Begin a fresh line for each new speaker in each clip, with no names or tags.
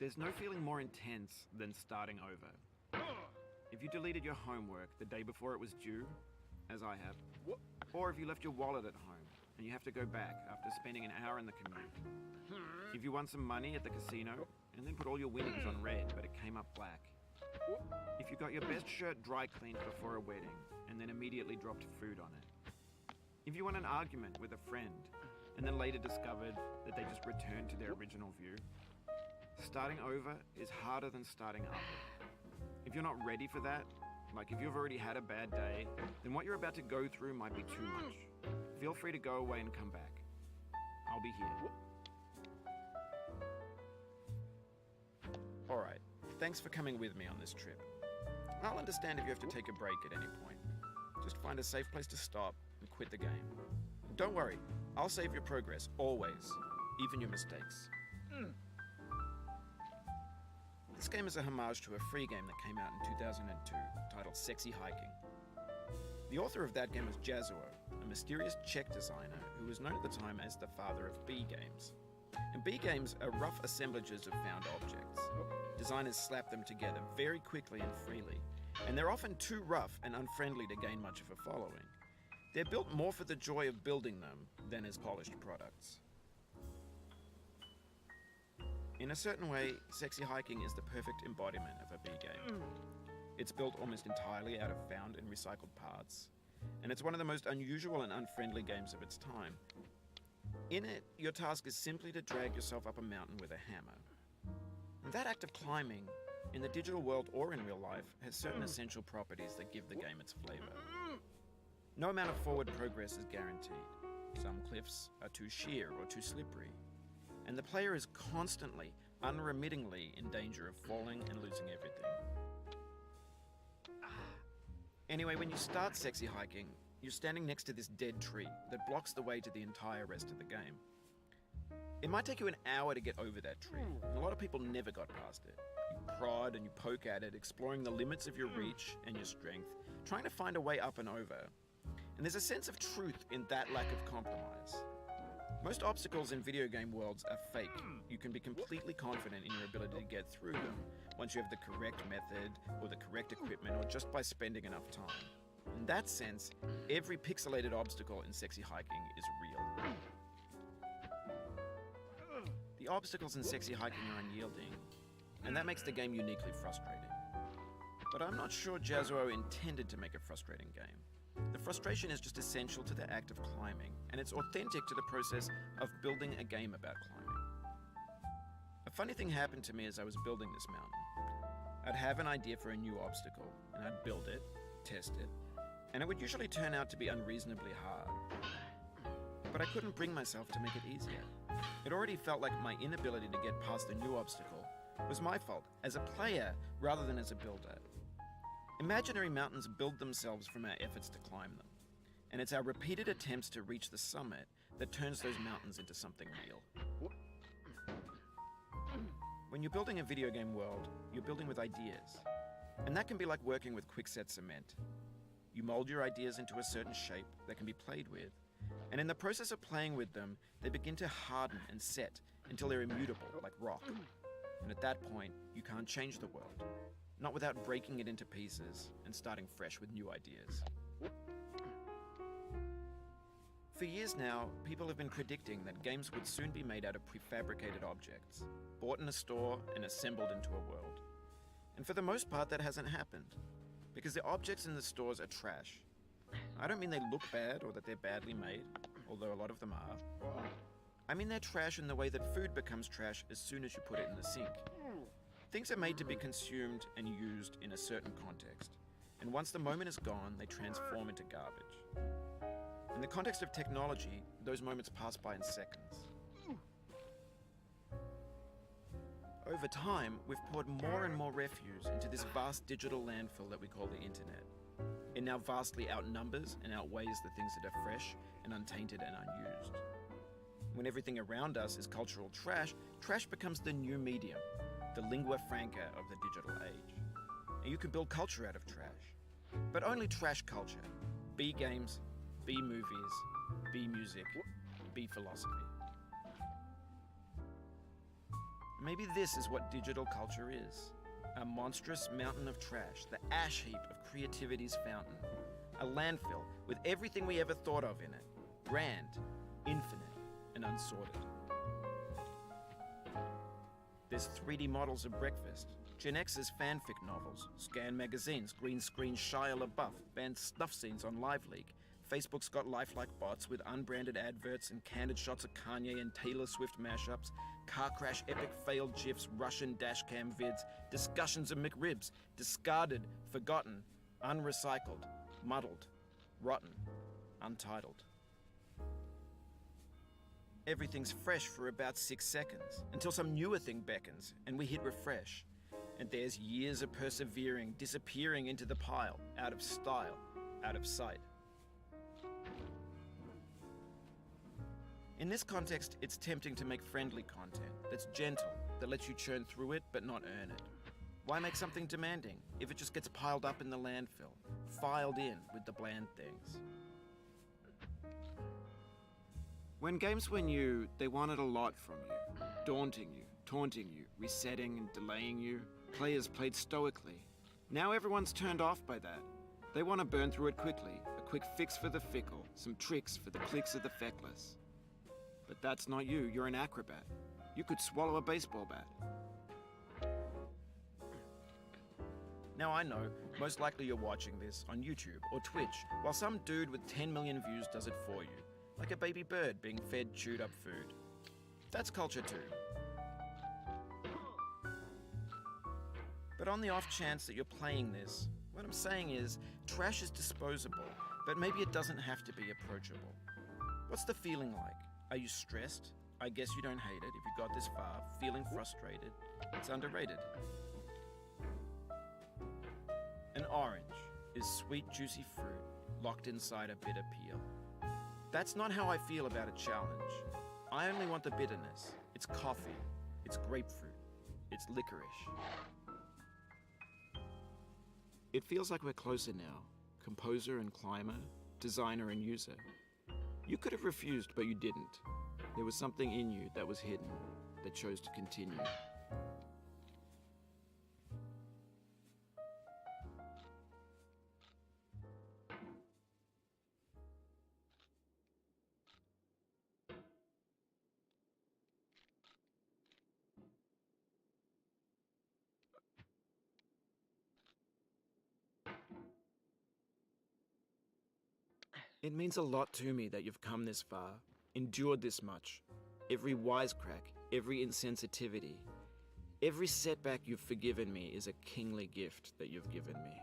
There's no feeling more intense than starting over. If you deleted your homework the day before it was due, as I have, or if you left your wallet at home and you have to go back after spending an hour in the commute. If you won some money at the casino and then put all your winnings on red but it came up black. If you got your best shirt dry cleaned before a wedding and then immediately dropped food on it. If you won an argument with a friend and then later discovered that they just returned to their original view. Starting over is harder than starting up. If you're not ready for that, like if you've already had a bad day, then what you're about to go through might be too much. Feel free to go away and come back. I'll be here. Alright, thanks for coming with me on this trip. I'll understand if you have to take a break at any point. Just find a safe place to stop and quit the game. Don't worry, I'll save your progress, always, even your mistakes. This game is a homage to a free game that came out in 2002, titled Sexy Hiking. The author of that game was Jazuo, a mysterious Czech designer who was known at the time as the father of B games. And B games are rough assemblages of found objects. Designers slap them together very quickly and freely, and they're often too rough and unfriendly to gain much of a following. They're built more for the joy of building them than as polished products. In a certain way, Sexy Hiking is the perfect embodiment of a B game. It's built almost entirely out of found and recycled parts, and it's one of the most unusual and unfriendly games of its time. In it, your task is simply to drag yourself up a mountain with a hammer. And that act of climbing, in the digital world or in real life, has certain essential properties that give the game its flavor. No amount of forward progress is guaranteed. Some cliffs are too sheer or too slippery. And the player is constantly, unremittingly in danger of falling and losing everything. Anyway, when you start Sexy Hiking, you're standing next to this dead tree that blocks the way to the entire rest of the game. It might take you an hour to get over that tree, and a lot of people never got past it. You prod and you poke at it, exploring the limits of your reach and your strength, trying to find a way up and over. And there's a sense of truth in that lack of compromise. Most obstacles in video game worlds are fake. You can be completely confident in your ability to get through them once you have the correct method or the correct equipment or just by spending enough time. In that sense, every pixelated obstacle in Sexy Hiking is real. The obstacles in Sexy Hiking are unyielding, and that makes the game uniquely frustrating. But I'm not sure Jazuo intended to make a frustrating game. The frustration is just essential to the act of climbing, and it's authentic to the process of building a game about climbing. A funny thing happened to me as I was building this mountain. I'd have an idea for a new obstacle, and I'd build it, test it, and it would usually turn out to be unreasonably hard. But I couldn't bring myself to make it easier. It already felt like my inability to get past the new obstacle was my fault as a player rather than as a builder. Imaginary mountains build themselves from our efforts to climb them, and it's our repeated attempts to reach the summit that turns those mountains into something real. When you're building a video game world, you're building with ideas, and that can be like working with quickset cement. You mold your ideas into a certain shape that can be played with, and in the process of playing with them, they begin to harden and set until they're immutable, like rock. And at that point, you can't change the world. Not without breaking it into pieces and starting fresh with new ideas. For years now, people have been predicting that games would soon be made out of prefabricated objects, bought in a store and assembled into a world. And for the most part, that hasn't happened, because the objects in the stores are trash. I don't mean they look bad or that they're badly made, although a lot of them are. I mean they're trash in the way that food becomes trash as soon as you put it in the sink. Things are made to be consumed and used in a certain context, and once the moment is gone, they transform into garbage. In the context of technology, those moments pass by in seconds. Over time, we've poured more and more refuse into this vast digital landfill that we call the internet. It now vastly outnumbers and outweighs the things that are fresh and untainted and unused. When everything around us is cultural trash, trash becomes the new medium, the lingua franca of the digital age. And you can build culture out of trash, but only trash culture. B games, B movies, B music, B philosophy. Maybe this is what digital culture is. A monstrous mountain of trash, the ash heap of creativity's fountain. A landfill with everything we ever thought of in it. Grand, infinite, and unsorted. There's 3D models of breakfast, Gen X's fanfic novels, scan magazines, green screen Shia LaBeouf, banned snuff scenes on Live Leak. Facebook's got lifelike bots with unbranded adverts and candid shots of Kanye and Taylor Swift mashups, car crash epic failed GIFs, Russian dashcam vids, discussions of McRibs, discarded, forgotten, unrecycled, muddled, rotten, untitled. Everything's fresh for about 6 seconds, until some newer thing beckons, and we hit refresh. And there's years of persevering, disappearing into the pile, out of style, out of sight. In this context, it's tempting to make friendly content that's gentle, that lets you churn through it but not earn it. Why make something demanding if it just gets piled up in the landfill, filed in with the bland things? When games were new, they wanted a lot from you, daunting you, taunting you, resetting and delaying you. Players played stoically. Now everyone's turned off by that. They want to burn through it quickly, a quick fix for the fickle, some tricks for the clicks of the feckless. But that's not you, you're an acrobat. You could swallow a baseball bat. Now I know, most likely you're watching this on YouTube or Twitch, while some dude with 10 million views does it for you, like a baby bird being fed chewed up food. That's culture too. But on the off chance that you're playing this, what I'm saying is, trash is disposable, but maybe it doesn't have to be approachable. What's the feeling like? Are you stressed? I guess you don't hate it if you got this far. Feeling frustrated? It's underrated. An orange is sweet, juicy fruit locked inside a bitter peel. That's not how I feel about a challenge. I only want the bitterness. It's coffee. It's grapefruit. It's licorice. It feels like we're closer now. Composer and climber, designer and user. You could have refused, but you didn't. There was something in you that was hidden, that chose to continue. It means a lot to me that you've come this far, endured this much. Every wisecrack, every insensitivity, every setback you've forgiven me is a kingly gift that you've given me.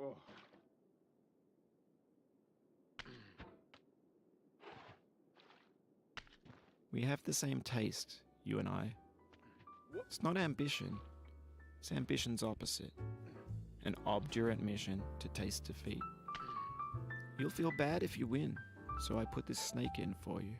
Oh. We have the same taste, you and I. It's not ambition. It's ambition's opposite. An obdurate mission to taste defeat. You'll feel bad if you win, so I put this snake in for you.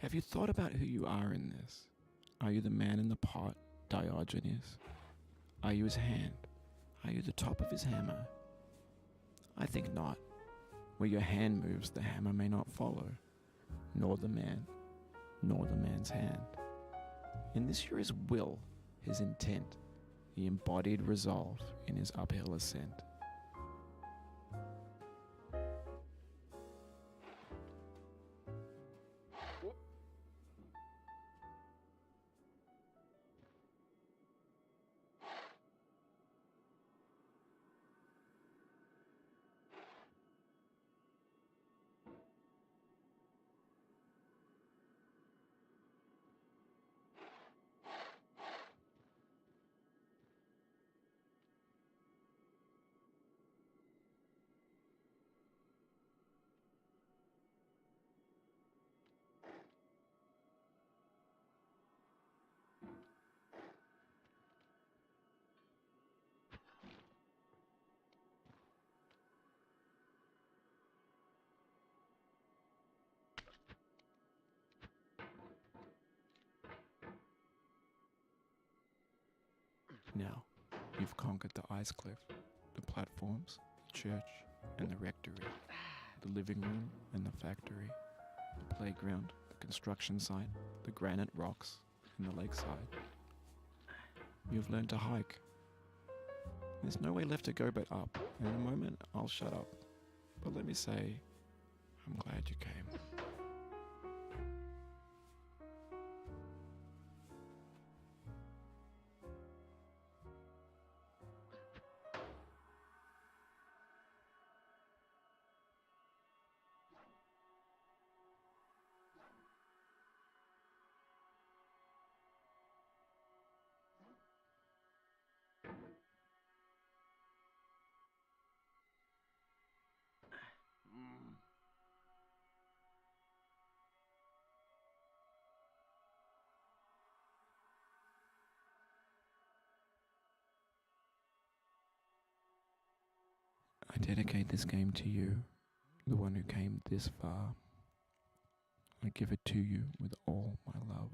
Have you thought about who you are in this? Are you the man in the pot, Diogenes? Are you his hand? Are you the top of his hammer? I think not. Where your hand moves, the hammer may not follow, nor the man, nor the man's hand. In this you're his will, his intent, the embodied resolve in his uphill ascent. Now, you've conquered the ice cliff, the platforms, the church, and the rectory, the living room and the factory, the playground, the construction site, the granite rocks, and the lakeside. You've learned to hike. There's no way left to go but up. In a moment, I'll shut up. But let me say, I'm glad you came. I dedicate this game to you, the one who came this far. I give it to you with all my love.